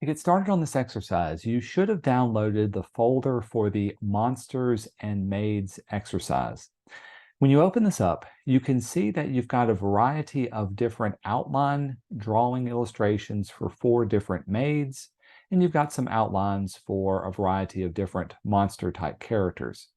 To get started on this exercise, you should have downloaded the folder for the Monsters and Maids exercise. When you open this up, you can see that you've got a variety of different outline drawing illustrations for 4 different maids, and you've got some outlines for a variety of different monster type characters.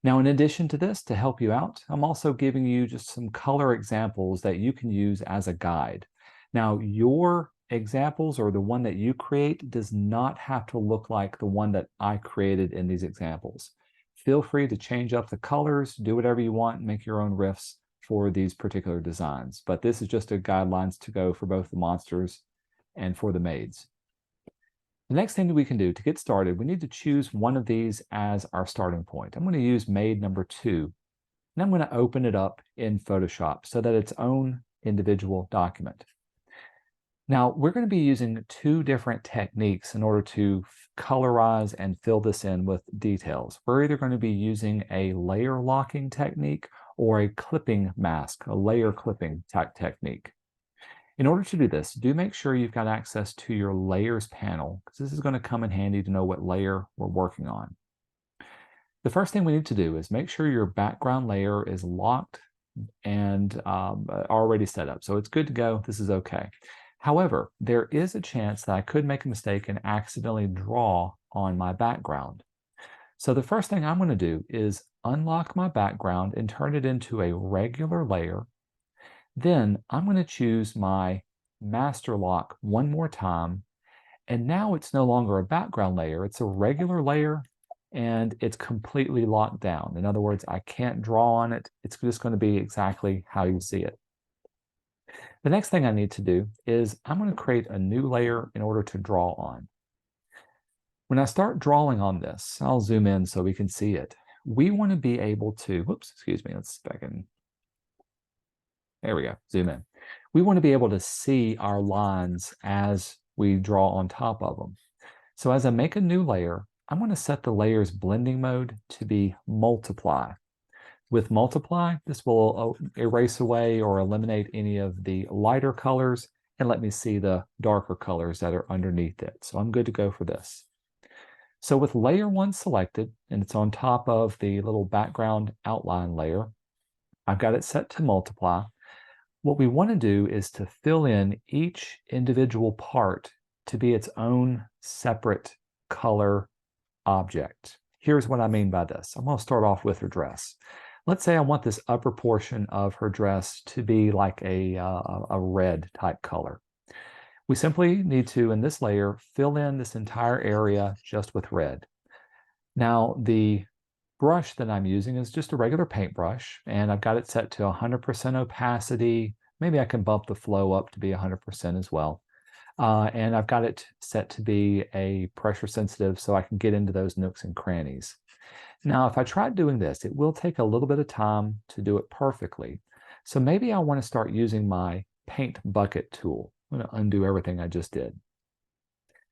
Now, in addition to this, to help you out, I'm also giving you just some color examples that you can use as a guide. Now, your examples or the one that you create does not have to look like the one that I created in these examples. Feel free to change up the colors, do whatever you want, make your own riffs for these particular designs. But this is just a guidelines to go for both the monsters and for the maids. The next thing that we can do to get started, we need to choose one of these as our starting point. I'm going to use maid number 2, and I'm going to open it up in Photoshop so that it's own individual document. Now, we're going to be using 2 different techniques in order to colorize and fill this in with details. We're either going to be using a layer locking technique or a clipping mask, a layer clipping type technique. In order to do this, do make sure you've got access to your layers panel, because this is going to come in handy to know what layer we're working on. The first thing we need to do is make sure your background layer is locked and already set up. So it's good to go. This is okay. However, there is a chance that I could make a mistake and accidentally draw on my background. So the first thing I'm going to do is unlock my background and turn it into a regular layer. Then I'm going to choose my master lock one more time. And now it's no longer a background layer. It's a regular layer and it's completely locked down. In other words, I can't draw on it. It's just going to be exactly how you see it. The next thing I need to do is I'm going to create a new layer in order to draw on. When I start drawing on this, I'll zoom in so we can see it. We want to be able to, whoops, excuse me, let's back in. There we go, zoom in. We want to be able to see our lines as we draw on top of them. So as I make a new layer, I'm going to set the layer's blending mode to be multiply. With multiply, this will erase away or eliminate any of the lighter colors and let me see the darker colors that are underneath it. So I'm good to go for this. So with layer 1 selected, and it's on top of the little background outline layer, I've got it set to multiply. What we want to do is to fill in each individual part to be its own separate color object. Here's what I mean by this. I'm going to start off with her dress. Let's say I want this upper portion of her dress to be like a red type color. We simply need to, in this layer, fill in this entire area just with red. Now, the brush that I'm using is just a regular paintbrush, and I've got it set to 100% opacity. Maybe I can bump the flow up to be 100% as well. And I've got it set to be a pressure sensitive so I can get into those nooks and crannies. Now, if I try doing this, it will take a little bit of time to do it perfectly. So maybe I want to start using my paint bucket tool. I'm going to undo everything I just did.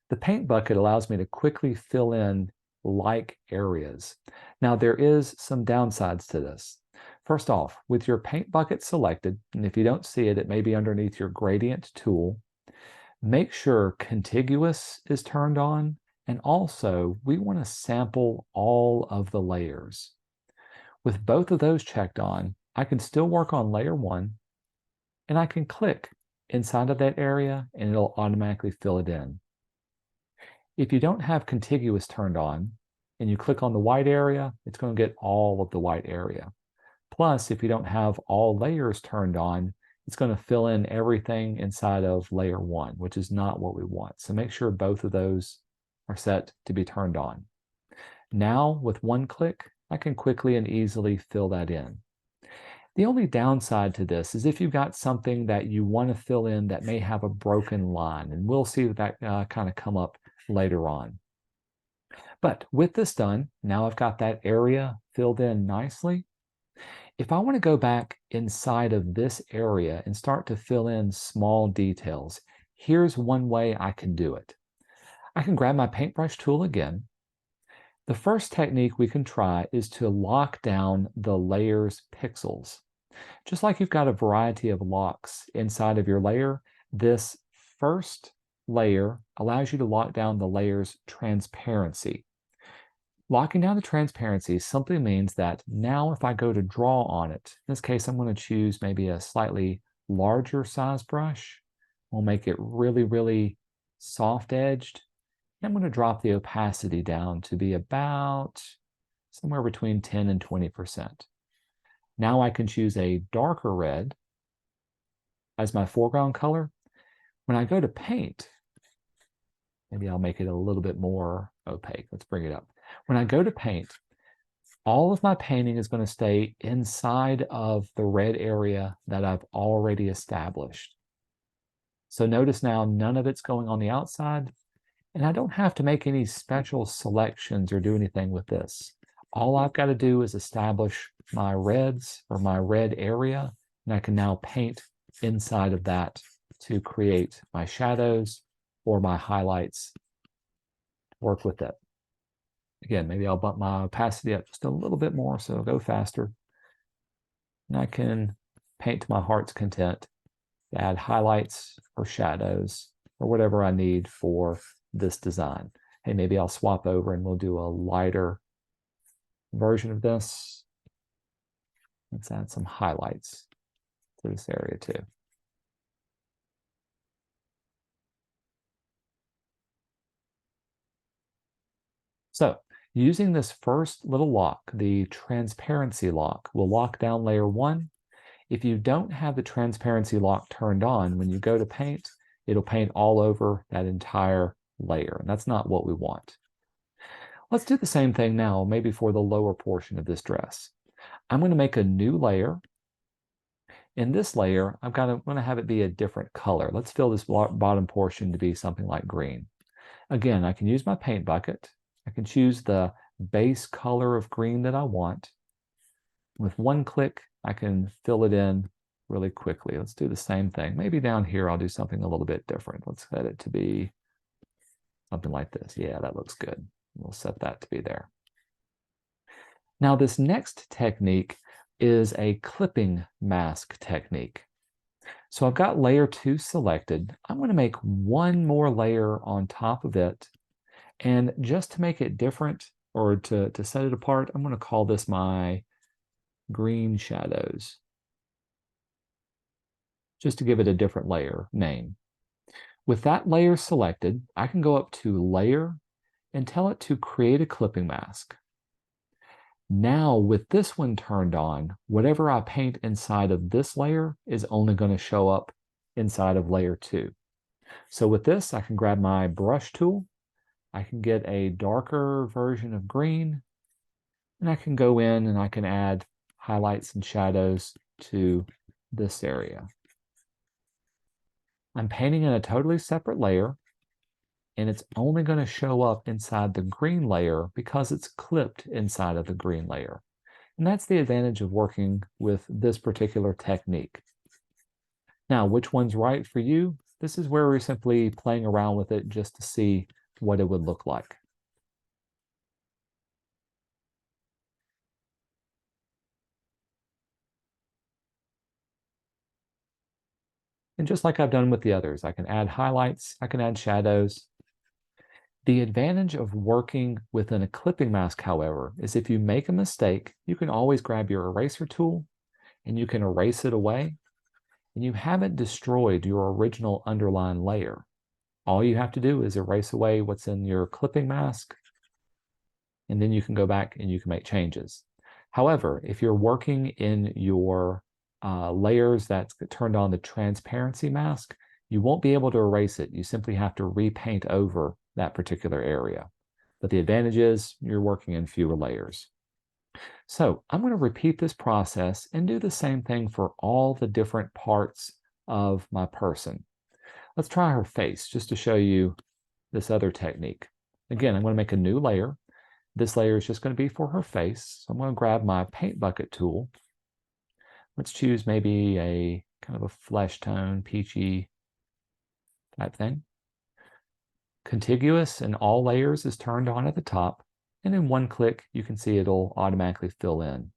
The paint bucket allows me to quickly fill in like areas. Now, there is some downsides to this. First off, with your paint bucket selected, and if you don't see it, it may be underneath your gradient tool, make sure contiguous is turned on. And also, we want to sample all of the layers. With both of those checked on, I can still work on layer 1, and I can click inside of that area, and it'll automatically fill it in. If you don't have contiguous turned on, and you click on the white area, it's going to get all of the white area. Plus, if you don't have all layers turned on, it's going to fill in everything inside of layer 1, which is not what we want. So make sure both of those are set to be turned on. Now, with one click, I can quickly and easily fill that in. The only downside to this is if you've got something that you want to fill in that may have a broken line, and we'll see that kind of come up later on. But with this done, now I've got that area filled in nicely. If I want to go back inside of this area and start to fill in small details, here's one way I can do it. I can grab my paintbrush tool again. The first technique we can try is to lock down the layer's pixels. Just like you've got a variety of locks inside of your layer, this first layer allows you to lock down the layer's transparency. Locking down the transparency simply means that now if I go to draw on it, in this case, I'm going to choose maybe a slightly larger size brush. We'll make it really, really soft edged. I'm going to drop the opacity down to be about somewhere between 10 and 20%. Now I can choose a darker red as my foreground color. When I go to paint, maybe I'll make it a little bit more opaque. Let's bring it up. When I go to paint, all of my painting is going to stay inside of the red area that I've already established. So notice now none of it's going on the outside, and I don't have to make any special selections or do anything with this. All I've got to do is establish my reds or my red area, and I can now paint inside of that to create my shadows or my highlights. Work with it. Again, maybe I'll bump my opacity up just a little bit more so it'll go faster. And I can paint to my heart's content, add highlights or shadows or whatever I need for this design. Hey, maybe I'll swap over and we'll do a lighter version of this. Let's add some highlights to this area too. So using this first little lock, the transparency lock, will lock down layer 1. If you don't have the transparency lock turned on, when you go to paint, it'll paint all over that entire layer, and that's not what we want. Let's do the same thing now, maybe for the lower portion of this dress. I'm going to make a new layer. In this layer, I'm going to have it be a different color. Let's fill this bottom portion to be something like green. Again, I can use my paint bucket. I can choose the base color of green that I want. With one click, I can fill it in really quickly. Let's do the same thing. Maybe down here, I'll do something a little bit different. Let's set it to be something like this. Yeah, that looks good. We'll set that to be there. Now, this next technique is a clipping mask technique. So I've got layer 2 selected. I'm going to make one more layer on top of it. And just to make it different, or to set it apart, I'm going to call this my green shadows, just to give it a different layer name. With that layer selected, I can go up to Layer and tell it to create a clipping mask. Now, with this one turned on, whatever I paint inside of this layer is only going to show up inside of layer 2. So with this, I can grab my brush tool. I can get a darker version of green, and I can go in and I can add highlights and shadows to this area. I'm painting in a totally separate layer, and it's only going to show up inside the green layer because it's clipped inside of the green layer. And that's the advantage of working with this particular technique. Now, which one's right for you? This is where we're simply playing around with it just to see what it would look like. And just like I've done with the others, I can add highlights, I can add shadows. The advantage of working within a clipping mask, however, is if you make a mistake, you can always grab your eraser tool and you can erase it away, and you haven't destroyed your original underlying layer. All you have to do is erase away what's in your clipping mask, and then you can go back and you can make changes. However, if you're working in your layers that's turned on the transparency mask, you won't be able to erase it. You simply have to repaint over that particular area. But the advantage is you're working in fewer layers. So I'm going to repeat this process and do the same thing for all the different parts of my person. Let's try her face just to show you this other technique. Again, I'm going to make a new layer. This layer is just going to be for her face. So I'm going to grab my paint bucket tool. Let's choose maybe a kind of a flesh tone, peachy type thing. Contiguous in all layers is turned on at the top. And in one click, you can see it'll automatically fill in.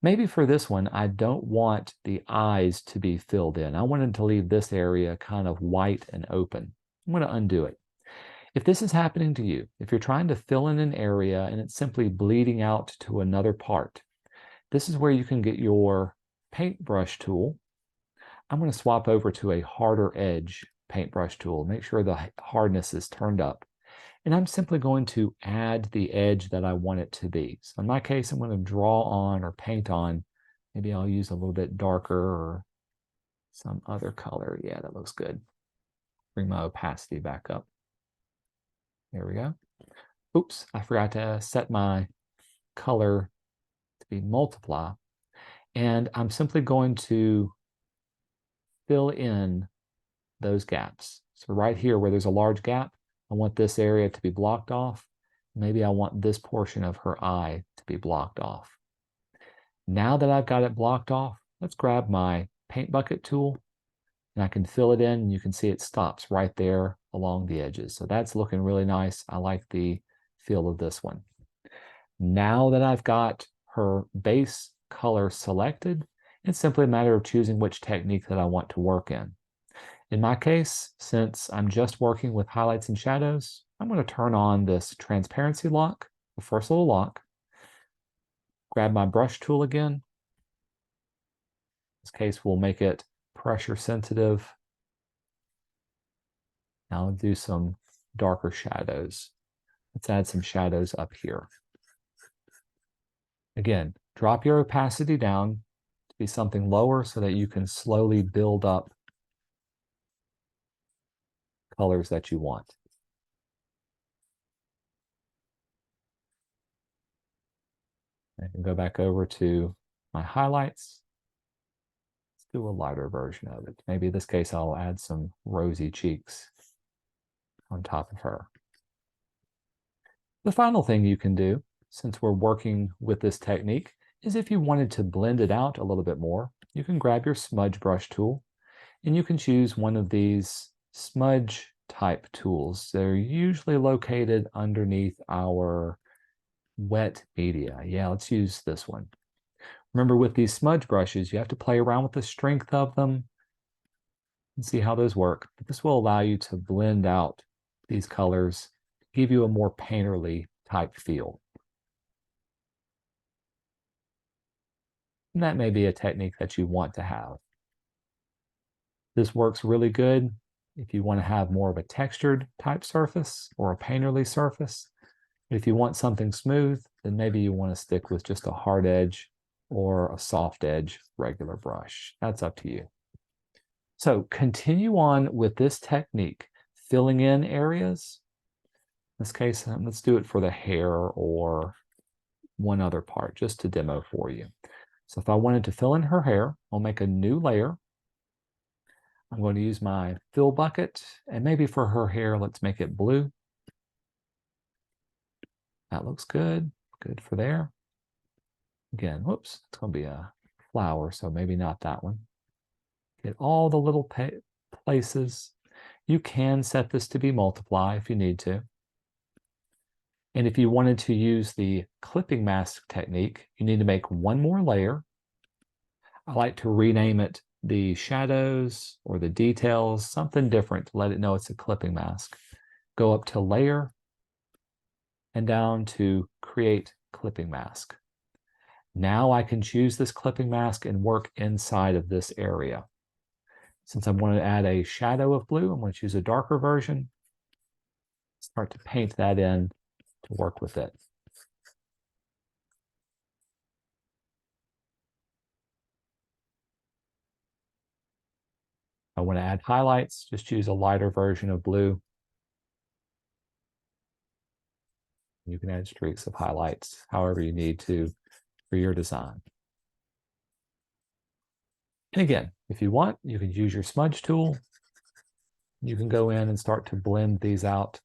Maybe for this one, I don't want the eyes to be filled in. I wanted to leave this area kind of white and open. I'm going to undo it. If this is happening to you, if you're trying to fill in an area and it's simply bleeding out to another part, this is where you can get your paintbrush tool. I'm going to swap over to a harder edge paintbrush tool. Make sure the hardness is turned up. And I'm simply going to add the edge that I want it to be. So in my case, I'm going to draw on or paint on. Maybe I'll use a little bit darker or some other color. Yeah, that looks good. Bring my opacity back up. There we go. Oops, I forgot to set my color to be multiply. And I'm simply going to fill in those gaps. So right here where there's a large gap, I want this area to be blocked off. Maybe I want this portion of her eye to be blocked off. Now that I've got it blocked off, let's grab my paint bucket tool and I can fill it in and you can see it stops right there along the edges. So that's looking really nice. I like the feel of this one. Now that I've got her base color selected, it's simply a matter of choosing which technique that I want to work in. In my case, since I'm just working with highlights and shadows, I'm going to turn on this transparency lock, the first little lock, grab my brush tool again. In this case, we'll make it pressure sensitive. Now I'll do some darker shadows. Let's add some shadows up here. Again, drop your opacity down to be something lower so that you can slowly build up colors that you want. I can go back over to my highlights. Let's do a lighter version of it. Maybe in this case, I'll add some rosy cheeks on top of her. The final thing you can do, since we're working with this technique, is if you wanted to blend it out a little bit more, you can grab your smudge brush tool and you can choose one of these smudge type tools. They're usually located underneath our wet media. Yeah, let's use this one. Remember, with these smudge brushes, you have to play around with the strength of them and see how those work. But this will allow you to blend out these colors, give you a more painterly type feel. And that may be a technique that you want to have. This works really good if you want to have more of a textured type surface or a painterly surface. If you want something smooth, then maybe you want to stick with just a hard edge or a soft edge regular brush. That's up to you. So continue on with this technique, filling in areas. In this case, let's do it for the hair or one other part, just to demo for you. So if I wanted to fill in her hair, I'll make a new layer. I'm going to use my fill bucket, and maybe for her hair, let's make it blue. That looks good. Good for there. Again, whoops, it's going to be a flower, so maybe not that one. Get all the little places. You can set this to be multiply if you need to. And if you wanted to use the clipping mask technique, you need to make one more layer. I like to rename it the shadows or the details, something different to let it know it's a clipping mask. Go up to layer and down to create clipping mask. Now I can choose this clipping mask and work inside of this area. Since I want to add a shadow of blue, I'm going to choose a darker version. Start to paint that in to work with it. I want to add highlights, just choose a lighter version of blue. You can add streaks of highlights however you need to for your design. And again, if you want, you can use your smudge tool. You can go in and start to blend these out,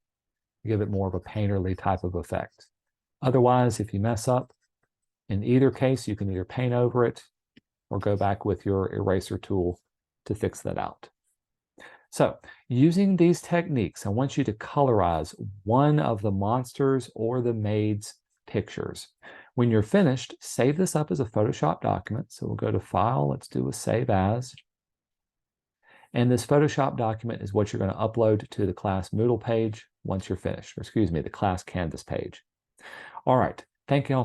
give it more of a painterly type of effect. Otherwise, if you mess up, in either case, you can either paint over it or go back with your eraser tool to fix that out. So using these techniques, I want you to colorize one of the monsters or the maid's pictures. When you're finished, save this up as a Photoshop document. So we'll go to File, let's do a Save As. And this Photoshop document is what you're going to upload to the class Moodle page once you're finished, or excuse me, the class Canvas page. All right. Thank you all